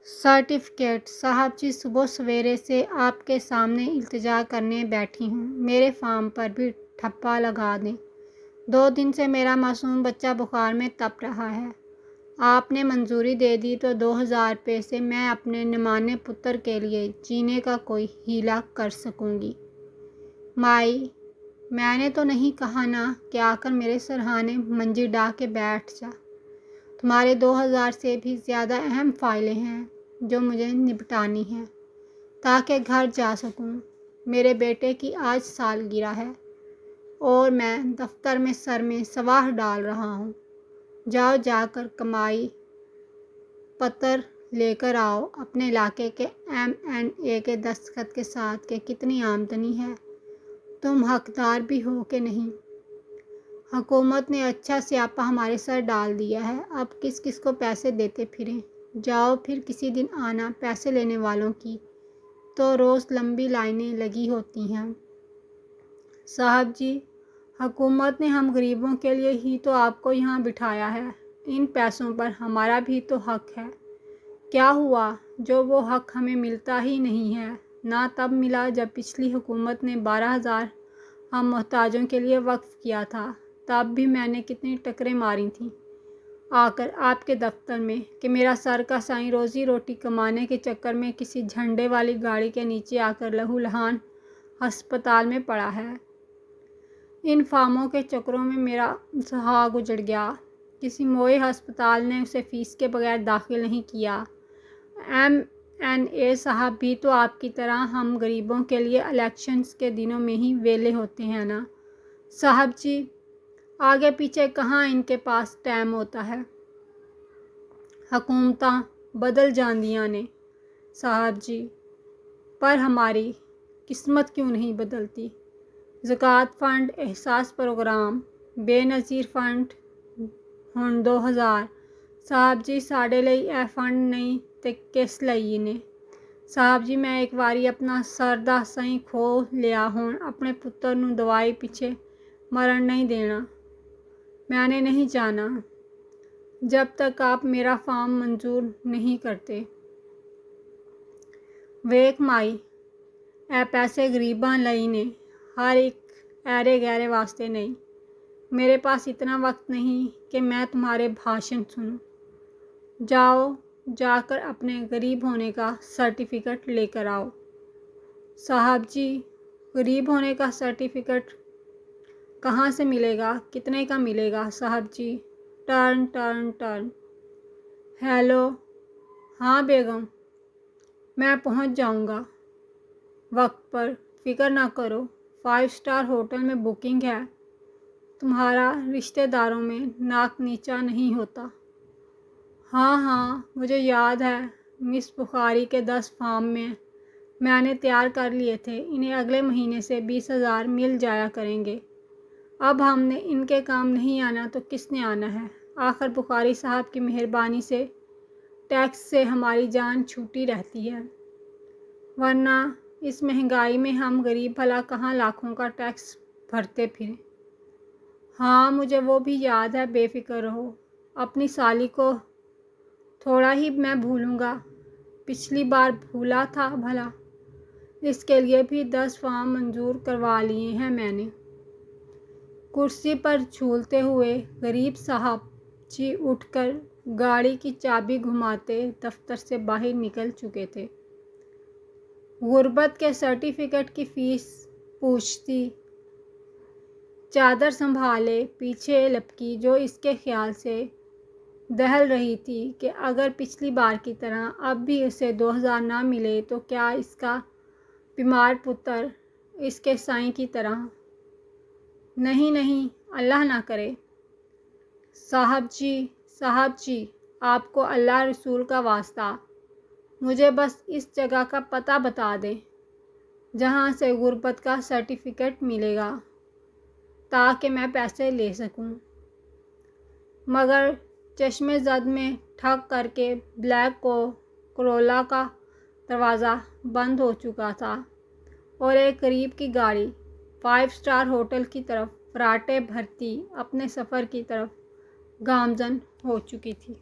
Certificate صاحب جی، صبح سویرے سے آپ کے سامنے التجا کرنے بیٹھی ہوں، میرے فارم پر بھی ٹھپا لگا دیں۔ 2 دن سے میرا معصوم بچہ بخار میں تپ رہا ہے۔ آپ نے منظوری دے دی تو 2000 روپے سے میں اپنے نمانے پتر کے لیے جینے کا کوئی ہیلا کر سکوں گی۔ مائی، میں نے تو نہیں کہا نا کہ آ کر میرے سرہانے منجی ڈا کے بیٹھ جا۔ تمہارے 2000 سے بھی زیادہ اہم فائلیں ہیں جو مجھے نپٹانی ہیں تاکہ گھر جا سکوں۔ میرے بیٹے کی آج سالگرہ ہے اور میں دفتر میں سر میں سواہ ڈال رہا ہوں۔ جاؤ، جا کر کمائی پتر لے کر آؤ اپنے علاقے کے M&A کے دستخط کے ساتھ کہ کتنی آمدنی ہے، تم حقدار بھی ہو کہ نہیں۔ حکومت نے اچھا سیاپا ہمارے سر ڈال دیا ہے، اب کس کس کو پیسے دیتے پھریں۔ جاؤ، پھر کسی دن آنا۔ پیسے لینے والوں کی تو روز لمبی لائنیں لگی ہوتی ہیں۔ صاحب جی، حکومت نے ہم غریبوں کے لیے ہی تو آپ کو یہاں بٹھایا ہے، ان پیسوں پر ہمارا بھی تو حق ہے۔ کیا ہوا جو وہ حق ہمیں ملتا ہی نہیں ہے؟ نہ تب ملا جب پچھلی حکومت نے 12,000 ہم محتاجوں کے لیے وقف کیا تھا، تب بھی میں نے کتنی ٹکریں ماری تھیں آ کر آپ کے دفتر میں کہ میرا سر کا سائیں روزی روٹی کمانے کے چکر میں کسی جھنڈے والی گاڑی کے نیچے آ کر لہو لہان ہسپتال میں پڑا ہے۔ ان فارموں کے چکروں میں میرا سہاگ اجڑ گیا۔ کسی موئے ہسپتال نے اسے فیس کے بغیر داخل نہیں کیا۔ M&A صاحب بھی تو آپ کی طرح ہم غریبوں کے لیے الیکشنز کے دنوں میں ہی ویلے ہوتے ہیں نا۔ صاحب جی، آگے پیچھے کہاں ان کے پاس ٹائم ہوتا ہے۔ حکومتاں بدل جاندیاں نے صاحب جی، پر ہماری قسمت کیوں نہیں بدلتی۔ زکوٰۃ فنڈ، احساس پروگرام، بے نظیر فنڈ ہن 2000 صاحب جی، ساڈے لئی اے فنڈ نہیں تے کس لئی نے۔ صاحب جی، میں ایک واری اپنا سر دا سائیں کھو لیا ہون اپنے پتر نوں دوائی پیچھے مرن نہیں دینا۔ میں نے نہیں جانا جب تک آپ میرا فارم منظور نہیں کرتے۔ ویکھ مائی، اے پیسے غریباں لئی نے، ہر ایک ایرے گہرے واسطے نہیں۔ میرے پاس اتنا وقت نہیں کہ میں تمہارے بھاشن سنوں۔ جاؤ، جا کر اپنے غریب ہونے کا سرٹیفکیٹ لے کر آؤ۔ صاحب جی، غریب ہونے کا سرٹیفکیٹ کہاں سے ملے گا؟ کتنے کا ملے گا؟ صاحب جی، ٹرن ٹرن ٹرن۔ ہیلو، ہاں بیگم، میں پہنچ جاؤں گا وقت پر، فکر نہ کرو۔ 5 اسٹار ہوٹل میں بکنگ ہے، تمہارا رشتہ داروں میں ناک نیچا نہیں ہوتا۔ ہاں ہاں، مجھے یاد ہے، مس بخاری کے 10 فارم میں نے تیار کر لیے تھے، انہیں اگلے مہینے سے 20,000 مل جایا کریں گے۔ اب ہم نے ان کے کام نہیں آنا تو کس نے آنا ہے؟ آخر بخاری صاحب کی مہربانی سے ٹیکس سے ہماری جان چھوٹی رہتی ہے، ورنہ اس مہنگائی میں ہم غریب بھلا کہاں لاکھوں کا ٹیکس بھرتے پھریں۔ ہاں، مجھے وہ بھی یاد ہے، بے فکر رہو، اپنی سالی کو تھوڑا ہی میں بھولوں گا، پچھلی بار بھولا تھا بھلا۔ اس کے لیے بھی 10 فارم منظور کروا لیے ہیں میں نے۔ کرسی پر جھولتے ہوئے غریب صاحب جی اٹھ کر گاڑی کی چابی گھماتے دفتر سے باہر نکل چکے تھے۔ غربت کے سرٹیفکیٹ کی فیس پوچھتی چادر سنبھالے پیچھے لپکی، جو اس کے خیال سے دہل رہی تھی کہ اگر پچھلی بار کی طرح اب بھی اسے 2000 نہ ملے تو کیا اس کا بیمار پتر اس کے سائیں کی طرح؟ نہیں نہیں، اللہ نہ کرے۔ صاحب جی، آپ کو اللہ رسول کا واسطہ، مجھے بس اس جگہ کا پتہ بتا دیں جہاں سے غربت کا سرٹیفکیٹ ملے گا تاکہ میں پیسے لے سکوں۔ مگر چشم زد میں ٹھک کر کے بلیک کرولا کا دروازہ بند ہو چکا تھا اور ایک قریب کی گاڑی 5 اسٹار ہوٹل کی طرف فراٹے بھرتی اپنے سفر کی طرف گامزن ہو چکی تھی۔